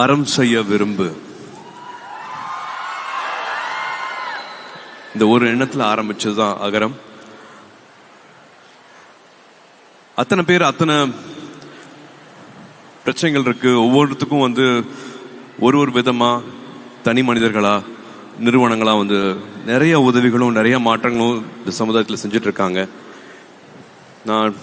அறம் செய்ய விரும்பு. இந்த ஒரு எண்ணத்துல ஆரம்பிச்சதுதான் அகரம். அத்தனை பேர் அத்தனை பிரச்சனைகள் இருக்கு. ஒவ்வொருத்துக்கும் ஒரு விதமா தனி மனிதர்களா நிறுவனங்களா நிறைய உதவிகளும் நிறைய மாற்றங்களும் இந்த சமுதாயத்தில் செஞ்சுட்டு இருக்காங்க. நான்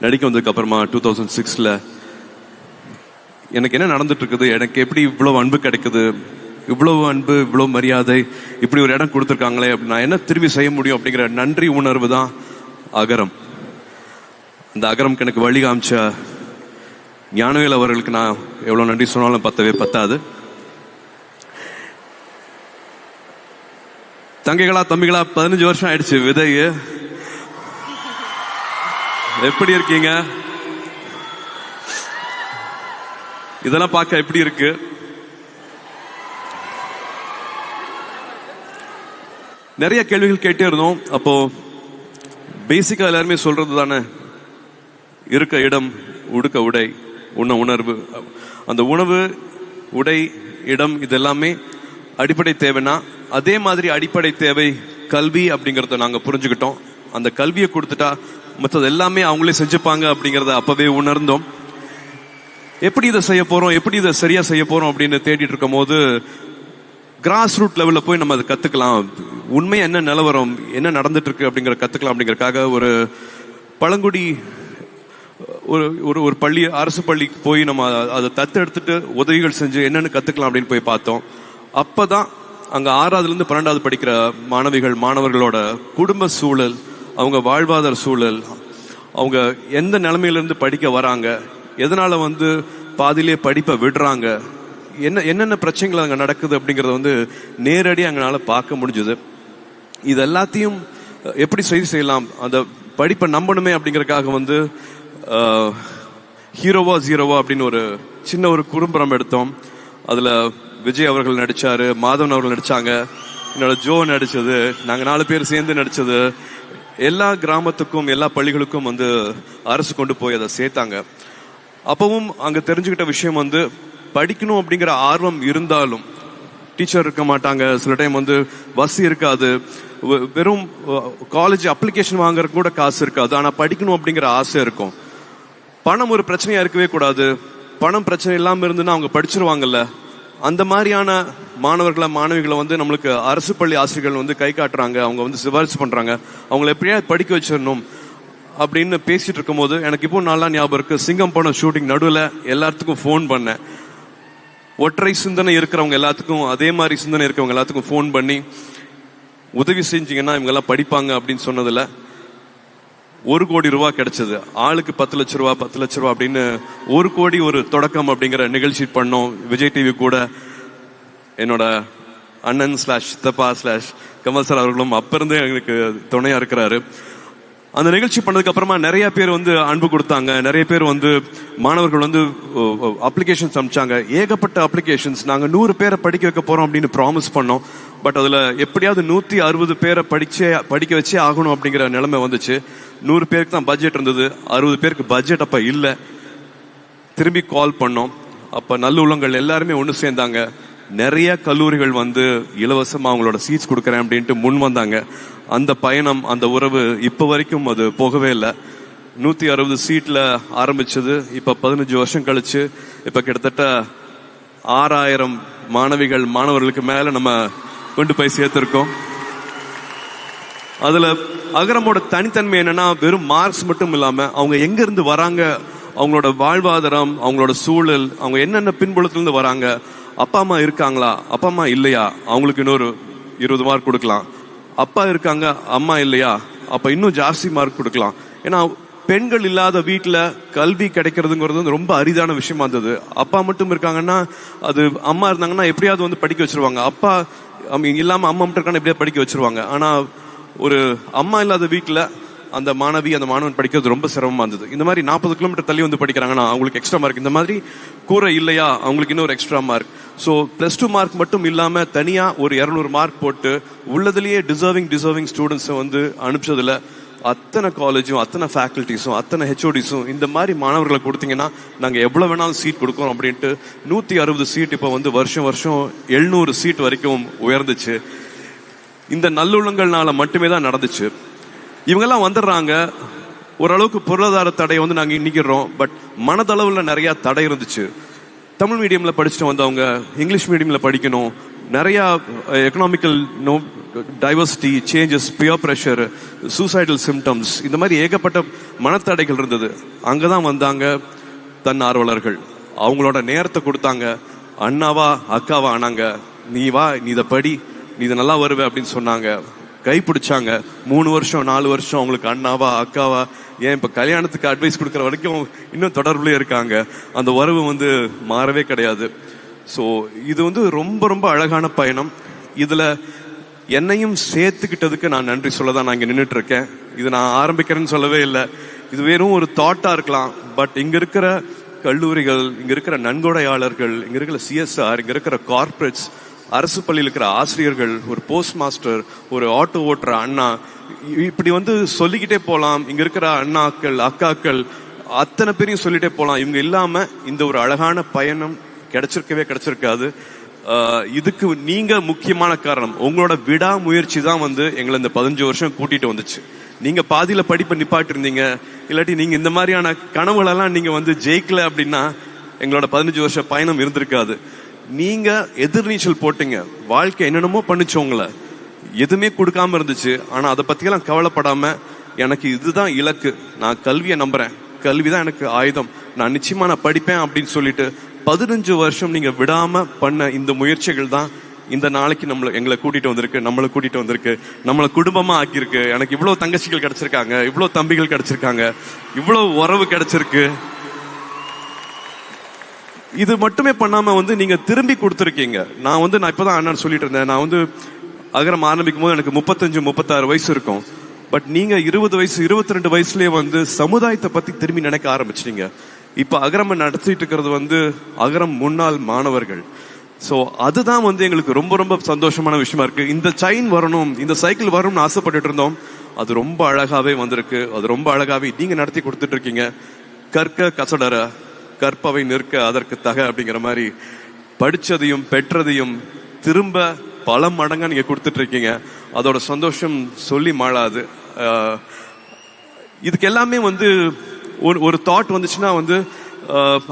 நடிக்க வந்ததுக்கு அப்புறமா 2006 எனக்கு என்ன நடந்துட்டு இருக்குது, எனக்கு எப்படி இவ்வளவு அன்பு கிடைக்குது, இவ்வளவு அன்பு இவ்வளவு மரியாதை, இப்படி ஒரு இடம் கொடுத்துருக்காங்களே, நான் என்ன திரும்பி செய்ய முடியும் அப்படிங்கிற நன்றி உணர்வு தான் அகரம். அந்த அகரம் எனக்கு வழி காமிச்ச ஞானவேல் அவர்களுக்கு நான் எவ்வளவு நன்றி சொன்னாலும் பத்தாது. தங்கைகளா தம்பிகளா 15 வருஷம் ஆயிடுச்சு விதைய. எப்படி இருக்கீங்க? இதெல்லாம் பார்க்க எப்படி இருக்கு? நிறைய கேள்விகள் கேட்டே இருந்தோம். அப்போ பேசிக்கா எல்லாருமே சொல்றது தானே, இருக்க இடம், உடுக்க உடை, உண்ண உணர்வு. அந்த உணவு, உடை, இடம் இதெல்லாமே அடிப்படை தேவைன்னா அதே மாதிரி அடிப்படை தேவை கல்வி அப்படிங்கறத நாங்க புரிஞ்சுக்கிட்டோம். அந்த கல்வியை கொடுத்துட்டா மற்றது எல்லாமே அவங்களே செஞ்சுப்பாங்க அப்படிங்கறத அப்பவே உணர்ந்தோம். எப்படி இதை செய்ய போறோம், எப்படி இதை சரியா செய்ய போறோம் அப்படின்னு தேடிட்டு இருக்கும் போது கிராஸ் ரூட் லெவல்ல போய் நம்ம அதை கத்துக்கலாம், உண்மையா என்ன நிலவரம், என்ன நடந்துட்டு இருக்கு அப்படிங்கிற கத்துக்கலாம் அப்படிங்கறதுக்காக ஒரு பழங்குடி ஒரு பள்ளி, அரசு பள்ளிக்கு போய் நம்ம அதை தத்தெடுத்துட்டு உதவிகள் செஞ்சு என்னன்னு கத்துக்கலாம் அப்படின்னு போய் பார்த்தோம். அப்பதான் அங்க 6ஆவதுல இருந்து 12ஆவது படிக்கிற மாணவர்களோட குடும்ப சூழல், அவங்க வாழ்வாதார சூழல், அவங்க எந்த நிலைமையிலிருந்து படிக்க வராங்க, எதனால பாதியிலே படிப்பை விடுறாங்க, என்னென்ன பிரச்சனைகள் அங்க நடக்குது அப்படிங்கறத நேரடியாக அங்கனால பார்க்க முடிஞ்சது. இது எல்லாத்தையும் எப்படி செய்யலாம், அந்த படிப்பை நம்பணுமே அப்படிங்கறதுக்காக ஹீரோவா ஜீரோவா அப்படின்னு ஒரு சின்ன ஒரு குறும்படம் எடுத்தோம். அதுல விஜய் அவர்கள் நடிச்சாரு, மாதவன் அவர்கள் நடிச்சாங்க, என்னோட ஜோ நடிச்சது, நாங்க 4 பேர் சேர்ந்து நடிச்சது. எல்லா கிராமத்துக்கும் எல்லா பள்ளிகளுக்கும் அரசு கொண்டு போய் அதை சேர்த்தாங்க. அப்பவும் அங்க தெரிஞ்சுக்கிட்ட விஷயம் படிக்கணும் அப்படிங்கிற ஆர்வம் இருந்தாலும் டீச்சர் இருக்க மாட்டாங்க, சில டைம் பஸ் இருக்காது, வெறும் காலேஜ் அப்ளிகேஷன் வாங்குற கூட காசு இருக்காது, ஆனா படிக்கணும் அப்படிங்கிற ஆசை இருக்கும். பணம் ஒரு பிரச்சனையா இருக்கவே கூடாது, பணம் பிரச்சனை இல்லாம இருந்துன்னா அவங்க படிச்சிருவாங்கல்ல. அந்த மாதிரியான மாணவர்களை மாணவிகளை நம்மளுக்கு அரசு பள்ளி ஆசிரியர்கள் கை காட்டுறாங்க, அவங்க சிபாரிசு பண்றாங்க, அவங்களை எப்படியா படிக்க வச்சிடணும் அப்படின்னு பேசிட்டு இருக்கும் போது எனக்கு இப்போ நல்லா ஞாபகம் இருக்கு. சிங்கம் படம் ஷூட்டிங் நடுவில் எல்லாத்துக்கும் ஃபோன் பண்ணேன். ஒற்றை சிந்தனை இருக்கிறவங்க எல்லாத்துக்கும், அதே மாதிரி சிந்தனை இருக்கிறவங்க எல்லாத்துக்கும் ஃபோன் பண்ணி உதவி செஞ்சீங்கன்னா இவங்க எல்லாம் படிப்பாங்க அப்படின்னு சொன்னதுல 1 கோடி ரூபாய் கிடைச்சது. ஆளுக்கு 10 லட்ச ரூபா அப்படின்னு 1 கோடி ஒரு தொடக்கம் அப்படிங்கிற நிகழ்ச்சி பண்ணோம். விஜய் டிவி கூட என்னோட அண்ணன் சித்தப்பா கமல் சார் அவர்களும் அப்ப இருந்தே எங்களுக்கு துணையா இருக்கிறாரு. அந்த நிகழ்ச்சி பண்ணதுக்கு அப்புறமா நிறைய பேர் அன்பு கொடுத்தாங்க. நிறைய பேர் மாணவர்கள் அப்ளிகேஷன்ஸ் அனுப்பிச்சாங்க. ஏகப்பட்ட அப்ளிகேஷன்ஸ். நாங்க 100 பேரை படிக்க வைக்க போறோம் அப்படின்னு ப்ராமிஸ் பண்ணோம். பட் அதுல எப்படியாவது 160 பேரை படிக்க வச்சே ஆகணும் அப்படிங்கிற நிலைமை வந்துச்சு. 100 பேருக்கு தான் பட்ஜெட் இருந்தது, 60 பேருக்கு பட்ஜெட் அப்ப இல்ல. திரும்பி கால் பண்ணோம். அப்ப நல்லுள்ளங்கள் எல்லாருமே ஒண்ணு சேர்ந்தாங்க. நிறைய கல்லூரிகள் இலவசமா அவங்களோட சீட்ஸ் கொடுக்கறேன் அப்படின்ட்டு முன் வந்தாங்க. அந்த பயணம், அந்த உறவு இப்ப வரைக்கும் அது போகவே இல்லை. 160 சீட்ல ஆரம்பிச்சது இப்ப 15 வருஷம் கழிச்சு இப்ப கிட்டத்தட்ட 6000 மாணவர்களுக்கு மேல நம்ம கொண்டு போய் சேர்த்திருக்கோம். அதுல அகரமோட தனித்தன்மை என்னன்னா, வெறும் மார்க்ஸ் மட்டும் இல்லாம அவங்க எங்க இருந்து வராங்க, அவங்களோட வாழ்வாதாரம், அவங்களோட சூழல், அவங்க என்னென்ன பின்புலத்துல இருந்து வராங்க, அப்பா அம்மா இருக்காங்களா, அப்பா அம்மா இல்லையா, அவங்களுக்கு இன்னொரு 20 மார்க் கொடுக்கலாம், அப்பா இருக்காங்க அம்மா இல்லையா, அப்ப இன்னும் ஜாஸ்தி மார்க் கொடுக்கலாம். ஏன்னா பெண்கள் இல்லாத வீட்டுல கல்வி கிடைக்கிறதுங்கிறது ரொம்ப அரிதான விஷயமா இருந்தது. அப்பா மட்டும் இருக்காங்கன்னா, அது அம்மா இருந்தாங்கன்னா எப்படியாவது படிக்க வச்சிருவாங்க. அப்பா இல்லாம அம்மா மட்டும் இருக்காங்கன்னா எப்படியாவது படிக்க வச்சிருவாங்க. ஆனா ஒரு அம்மா இல்லாத வீட்டுல அந்த மாணவன் படிக்கிறது ரொம்ப சிரமமா இருந்தது. இந்த மாதிரி 40 கிலோமீட்டர் தள்ளி படிக்கிறாங்கன்னா அவங்களுக்கு எக்ஸ்ட்ரா மார்க். இந்த மாதிரி கூரை இல்லையா, அவங்களுக்கு இன்னொரு எக்ஸ்ட்ரா மார்க். ஸோ +2 மார்க் மட்டும் இல்லாம தனியா ஒரு 200 மார்க் போட்டு உள்ளதுலயே டிசர்விங் ஸ்டூடெண்ட்ஸை அனுப்பிச்சதுல அத்தனை காலேஜும் அத்தனை ஃபேக்கல்டிஸும் அத்தனை ஹெச்ஓடிஸும் இந்த மாதிரி மாணவர்களை கொடுத்தீங்கன்னா நாங்கள் எவ்வளோ வேணாலும் சீட் கொடுக்குறோம் அப்படின்ட்டு 160 சீட் இப்போ வந்து வருஷம் 700 சீட் வரைக்கும் உயர்ந்துச்சு. இந்த நல்லுள்ளங்கள்னால மட்டுமே தான் நடந்துச்சு. இவங்கெல்லாம் வந்துடுறாங்க, ஓரளவுக்கு பொருளாதார தடையை வந்து நாங்கள் இன்னிக்கிறோம். பட் மனதளவில் நிறையா தடை இருந்துச்சு. தமிழ் மீடியமில் படிச்சுட்டு வந்தவங்க இங்கிலீஷ் மீடியமில் படிக்கணும், நிறையா economical diversity changes, peer pressure, suicidal symptoms, இந்த மாதிரி ஏகப்பட்ட மனத்தடைகள் இருந்தது. அங்கே தான் வந்தாங்க தன்னார்வலர்கள். அவங்களோட நேரத்தை கொடுத்தாங்க, அண்ணாவா அக்காவா ஆனாங்க. நீ வா, நீ இதை படி, நீ இதை நல்லா வருவே அப்படின்னு சொன்னாங்க. கைப்பிடிச்சாங்க. 3 வருஷம் 4 வருஷம் அவங்களுக்கு அண்ணாவா அக்காவா, ஏன் இப்போ கல்யாணத்துக்கு அட்வைஸ் கொடுக்குற வரைக்கும் இன்னும் தொடர்புலேயே இருக்காங்க. அந்த உறவு வந்து மாறவே கிடையாது. ஸோ இது வந்து ரொம்ப ரொம்ப அழகான பயணம். இதில் என்னையும் சேர்த்துக்கிட்டதுக்கு நான் நன்றி சொல்ல தான் நான் இங்கே நின்றுட்டு இருக்கேன். இது நான் ஆரம்பிக்கிறேன்னு சொல்லவே இல்லை. இது வெறும் ஒரு தாட்டாக இருக்கலாம். பட் இங்கே இருக்கிற கல்லூரிகள், இங்கே இருக்கிற நன்கொடையாளர்கள், இங்கே இருக்கிற சிஎஸ்ஆர், இங்கே இருக்கிற கார்பரேட்ஸ், அரசு பள்ளியில் இருக்கிற ஆசிரியர்கள், ஒரு போஸ்ட் மாஸ்டர், ஒரு ஆட்டோ ஓட்டுற அண்ணா, இப்படி வந்து சொல்லிக்கிட்டே போகலாம். இங்கே இருக்கிற அண்ணாக்கள் அக்காக்கள் அத்தனை பேரையும் சொல்லிட்டே போகலாம். இவங்க இல்லாமல் இந்த ஒரு அழகான பயணம் கிடைச்சிருக்காது. இதுக்கு நீங்க முக்கியமான காரணம். உங்களோட விடாமுயற்சி தான் வந்து எங்களை இந்த 15 வருஷம் கூட்டிட்டு வந்துச்சு. நீங்க பாதியில படிப்பை நிப்பாட்டி இருந்தீங்க, இல்லாட்டி நீங்க இந்த மாதிரியான கனவுகளெல்லாம் நீங்க வந்து ஜெயிக்கல அப்படின்னா எங்களோட 15 வருஷ பயணம் இருந்திருக்காது. நீங்க எதிர்நீச்சல் போட்டீங்க. வாழ்க்கை என்னென்னமோ பண்ணிச்சு, உங்களை எதுவுமே கொடுக்காம இருந்துச்சு. ஆனா அதை பத்தியெல்லாம் கவலைப்படாம எனக்கு இதுதான் இலக்கு, நான் கல்வியை நம்புறேன், கல்விதான் எனக்கு ஆயுதம், நான் நிச்சயமா நான் படிப்பேன் அப்படின்னு சொல்லிட்டு 15 வருஷம் நீங்க விடாம பண்ண இந்த முயற்சிகள் தான் இந்த நாளைக்கு எங்களை கூட்டிட்டு வந்திருக்கு, நம்மளை கூட்டிட்டு வந்திருக்கு, நம்மளை குடும்பமா ஆக்கியிருக்கு. எனக்கு இவ்வளவு தங்கச்சிகள் கிடைச்சிருக்காங்க, இவ்வளவு தம்பிகள் கிடைச்சிருக்காங்க, இவ்வளவு உறவு கிடைச்சிருக்கு. இது மட்டுமே பண்ணாம வந்து நீங்க திரும்பி கொடுத்துருக்கீங்க. நான் இப்பதான் அண்ணன் சொல்லிட்டு இருந்தேன், நான் வந்து அகரம் ஆரம்பிக்கும் போது எனக்கு 35-36 வயசு இருக்கும். பட் நீங்க 20 வயசு 22 வயசுலயே வந்து சமுதாயத்தை பத்தி திரும்பி நினைக்க ஆரம்பிச்சிட்டீங்க. இப்ப அகரம் நடத்திட்டு இருக்கிறது வந்து அகரம் முன்னாள் மாணவர்கள். ஸோ அதுதான் வந்து எங்களுக்கு ரொம்ப ரொம்ப சந்தோஷமான விஷயமா இருக்கு. இந்த செயின் வரணும், இந்த சைக்கிள் வரணும்னு ஆசைப்பட்டுட்டு இருந்தோம். அது ரொம்ப அழகாவே வந்திருக்கு. அது ரொம்ப அழகாவே நீங்க நடத்தி கொடுத்துட்டு இருக்கீங்க. கற்க கசடர கற்பவை நிற்க அதற்கு தக அப்படிங்கிற மாதிரி படிச்சதையும் பெற்றதையும் திரும்ப பல மடங்கா நீங்க கொடுத்துட்டு இருக்கீங்க. அதோட சந்தோஷம் சொல்லி மாளாது. இதுக்கு எல்லாமே வந்து ஒரு தாட் வந்துச்சுன்னா வந்து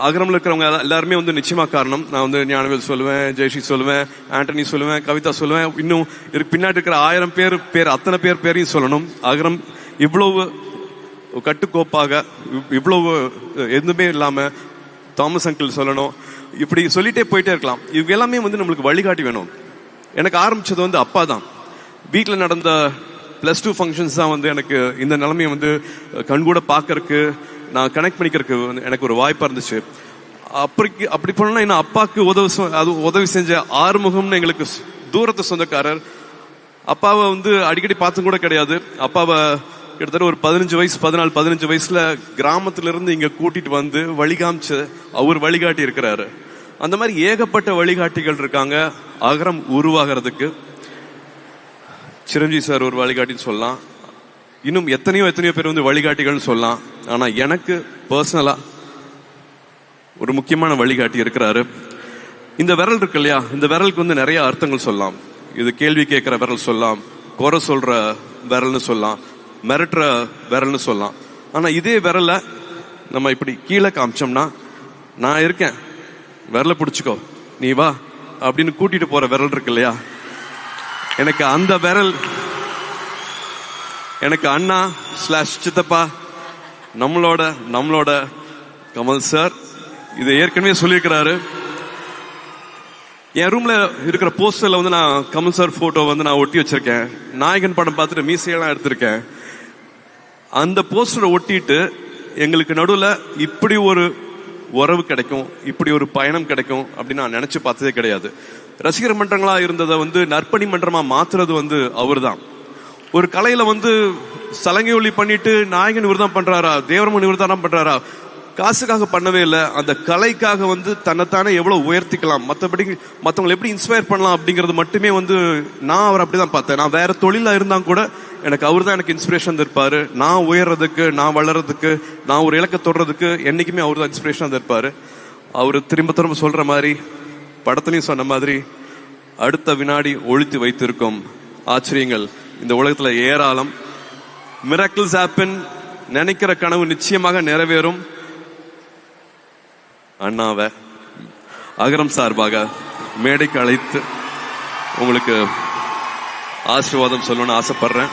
அகரம்ல இருக்கிறவங்க எல்லாருமே வந்து நிச்சயமா காரணம். நான் வந்து ஞானவேல் சொல்லுவேன், ஜெயஸ்ரீ சொல்லுவேன், ஆண்டனி சொல்லுவேன், கவிதா சொல்லுவேன், இன்னும் பின்னாடி இருக்கிற 1000 பேர் அத்தனை பேரையும் சொல்லணும். அகரம் இவ்வளவு கட்டுக்கோப்பாக, இவ்வளவு எதுவுமே இல்லாம தாமஸ் அங்கிள் சொல்லணும். இப்படி சொல்லிட்டே போயிட்டே இருக்கலாம். இவங்க எல்லாமே வந்து நம்மளுக்கு வழிகாட்டி வேணும். எனக்கு ஆரம்பிச்சது வந்து அப்பா தான். வீட்டில் நடந்த +2 ஃபங்க்ஷன்ஸ் தான் வந்து எனக்கு இந்த நிலைமையை வந்து கண்கூட பார்க்கறதுக்கு, நான் கனெக்ட் பண்ணிக்கிறதுக்கு எனக்கு ஒரு வாய்ப்பா இருந்துச்சு. அப்படி போனா என்ன, அப்பாவுக்கு உதவி செஞ்ச ஆறுமுகம்னு எங்களுக்கு தூரத்து சொந்தக்காரர். அப்பாவை வந்து அடிக்கடி பார்த்து கூட கிடையாது. அப்பாவை கிட்டத்தட்ட ஒரு 14-15 வயசுல கிராமத்துல இருந்து இங்க கூட்டிட்டு வந்து வழிகாமிச்சு அவர் வழிகாட்டி இருக்கிறாரு. அந்த மாதிரி ஏகப்பட்ட வழிகாட்டிகள் இருக்காங்க அகரம் உருவாகிறதுக்கு. சிரஞ்சீவி சார் ஒரு வழிகாட்டின்னு சொல்லலாம். இன்னும் எத்தனையோ பேர் வந்து வழிகாட்டிகள் சொல்லலாம். ஆனா எனக்கு பர்சனலா ஒரு முக்கியமான வழிகாட்டி இருக்கிறாரு. இந்த விரல் இருக்கு இல்லையா, இந்த விரலுக்கு வந்து நிறைய அர்த்தங்கள் சொல்லலாம். இது கேள்வி கேட்கிற விரல் சொல்லலாம், குறை சொல்ற விரல்னு சொல்லலாம், மிரட்டுற விரல்னு சொல்லலாம். ஆனா இதே விரல நம்ம இப்படி கீழே காமிச்சோம்னா, நான் இருக்கேன், விரலை பிடிச்சிக்கோ, நீ வா அப்படின்னு கூட்டிட்டு போற விரல் இருக்கு இல்லையா, எனக்கு அந்த விரல், எனக்கு அண்ணா /சித்தப்பா நம்மளோட கமல் சார் இதை ஏற்கனவே சொல்லியிருக்கிறாரு. என் ரூம்ல இருக்கிற போஸ்டர்ல வந்து நான் கமல் சார் போட்டோ வந்து நான் ஒட்டி வச்சிருக்கேன். நாயகன் படம் பார்த்துட்டு மீசையெல்லாம் எடுத்திருக்கேன். அந்த போஸ்டரை ஒட்டிட்டு எங்களுக்கு நடுவில் இப்படி ஒரு உறவு கிடைக்கும், இப்படி ஒரு பயணம் கிடைக்கும் அப்படின்னு நான் நினைச்சு பார்த்ததே கிடையாது. ரசிகர் மன்றங்களா இருந்ததை வந்து நற்பணி மன்றமா மாத்துறது வந்து அவர் தான். ஒரு கலையில வந்து சலங்கை ஒளி பண்ணிட்டு நாயகன் இவர் தான் பண்றாரா, தேவரமன் இவர் தான் பண்றாரா, காசுக்காக பண்ணவே இல்லை. அந்த கலைக்காக வந்து தன்னைத்தானே எவ்வளவு உயர்த்திக்கலாம், மற்றவங்களை எப்படி இன்ஸ்பயர் பண்ணலாம் அப்படிங்கிறது மட்டுமே வந்து நான் அவர் அப்படிதான் பார்த்தேன். நான் வேற தொழிலா இருந்தா கூட எனக்கு அவர் தான் எனக்கு இன்ஸ்பிரேஷன் இருப்பாரு. நான் உயர்றதுக்கு, நான் வளர்றதுக்கு, நான் ஒரு இலக்கை தொடுறதுக்கு என்னைக்குமே அவர் தான் இன்ஸ்பிரேஷன் இருப்பாரு. அவரு திரும்ப திரும்ப சொல்ற மாதிரி, படத்துலயும் சொன்ன மாதிரி, அடுத்த வினாடி ஒழித்து வைத்திருக்கும் ஆச்சரியங்கள் இந்த உலகத்துல ஏராளம். Miracles happen. நினைக்கிற கனவு நிச்சயமாக நிறைவேறும். அண்ணாவை அகரம் சார்பாக மேடைக்கு அழைத்து உங்களுக்கு ஆசீர்வாதம் சொல்லணும்னு ஆசைப்படுறேன்.